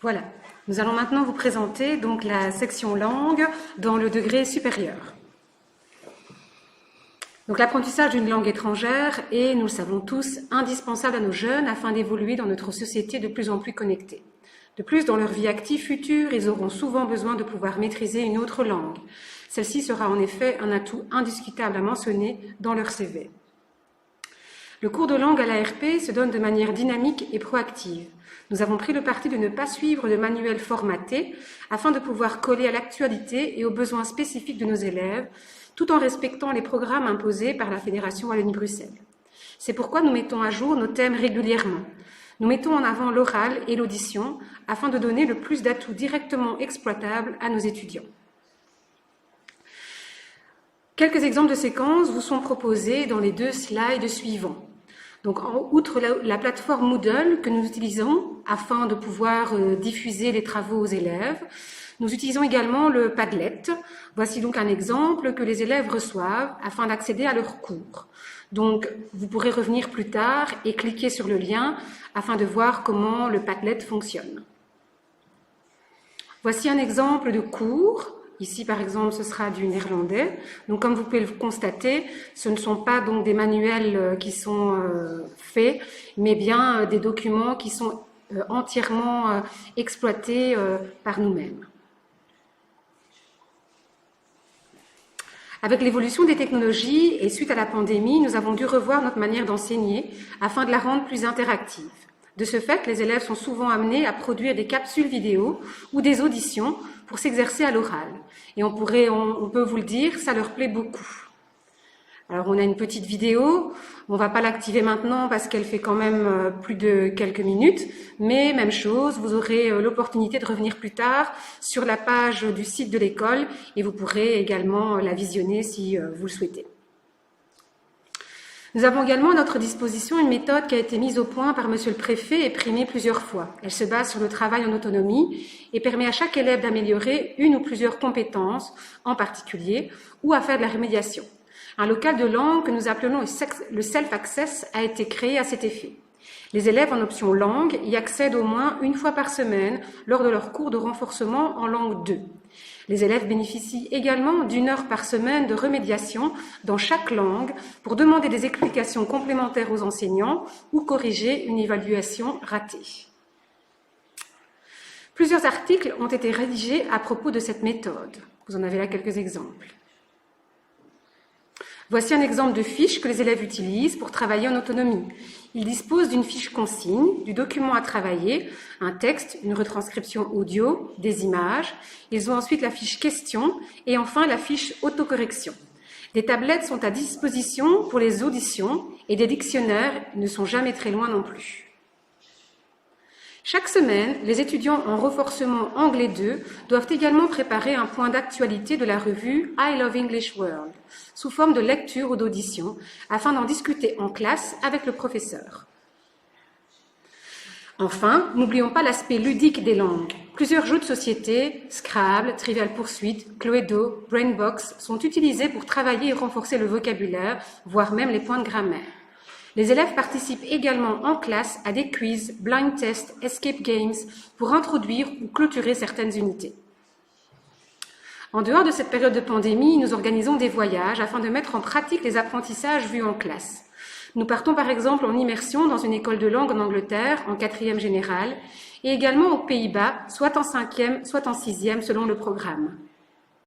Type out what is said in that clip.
Voilà, nous allons maintenant vous présenter donc la section langue dans le degré supérieur. Donc l'apprentissage d'une langue étrangère est, nous le savons tous, indispensable à nos jeunes afin d'évoluer dans notre société de plus en plus connectée. De plus, dans leur vie active future, ils auront souvent besoin de pouvoir maîtriser une autre langue. Celle-ci sera en effet un atout indiscutable à mentionner dans leur CV. Le cours de langue à l'ARP se donne de manière dynamique et proactive. Nous avons pris le parti de ne pas suivre de manuel formaté afin de pouvoir coller à l'actualité et aux besoins spécifiques de nos élèves, tout en respectant les programmes imposés par la Fédération Wallonie-Bruxelles. C'est pourquoi nous mettons à jour nos thèmes régulièrement. Nous mettons en avant l'oral et l'audition afin de donner le plus d'atouts directement exploitables à nos étudiants. Quelques exemples de séquences vous sont proposés dans les 2 slides suivants. Donc, outre la plateforme Moodle que nous utilisons afin de pouvoir diffuser les travaux aux élèves, nous utilisons également le Padlet. Voici donc un exemple que les élèves reçoivent afin d'accéder à leur cours. Donc, vous pourrez revenir plus tard et cliquer sur le lien afin de voir comment le Padlet fonctionne. Voici un exemple de cours. Ici, par exemple, ce sera du néerlandais. Donc, comme vous pouvez le constater, ce ne sont pas donc des manuels qui sont faits, mais bien des documents qui sont entièrement exploités par nous-mêmes. Avec l'évolution des technologies et suite à la pandémie, nous avons dû revoir notre manière d'enseigner afin de la rendre plus interactive. De ce fait, les élèves sont souvent amenés à produire des capsules vidéo ou des auditions pour s'exercer à l'oral. Et on peut vous le dire, ça leur plaît beaucoup. Alors, on a une petite vidéo. On ne va pas l'activer maintenant parce qu'elle fait quand même plus de quelques minutes. Mais même chose, vous aurez l'opportunité de revenir plus tard sur la page du site de l'école et vous pourrez également la visionner si vous le souhaitez. Nous avons également à notre disposition une méthode qui a été mise au point par Monsieur le Préfet et primée plusieurs fois. Elle se base sur le travail en autonomie et permet à chaque élève d'améliorer une ou plusieurs compétences en particulier ou à faire de la remédiation. Un local de langue que nous appelons le Self-Access a été créé à cet effet. Les élèves en option langue y accèdent au moins une fois par semaine lors de leur cours de renforcement en langue 2. Les élèves bénéficient également d'1 heure par semaine de remédiation dans chaque langue pour demander des explications complémentaires aux enseignants ou corriger une évaluation ratée. Plusieurs articles ont été rédigés à propos de cette méthode. Vous en avez là quelques exemples. Voici un exemple de fiche que les élèves utilisent pour travailler en autonomie. Ils disposent d'une fiche consigne, du document à travailler, un texte, une retranscription audio, des images. Ils ont ensuite la fiche question et enfin la fiche autocorrection. Des tablettes sont à disposition pour les auditions et des dictionnaires ne sont jamais très loin non plus. Chaque semaine, les étudiants en renforcement anglais 2 doivent également préparer un point d'actualité de la revue I Love English World, sous forme de lecture ou d'audition, afin d'en discuter en classe avec le professeur. Enfin, n'oublions pas l'aspect ludique des langues. Plusieurs jeux de société, Scrabble, Trivial Pursuit, Cluedo, Brainbox, sont utilisés pour travailler et renforcer le vocabulaire, voire même les points de grammaire. Les élèves participent également en classe à des quiz, blind tests, escape games pour introduire ou clôturer certaines unités. En dehors de cette période de pandémie, nous organisons des voyages afin de mettre en pratique les apprentissages vus en classe. Nous partons par exemple en immersion dans une école de langue en Angleterre, en 4e générale, et également aux Pays-Bas, soit en 5e, soit en 6e selon le programme.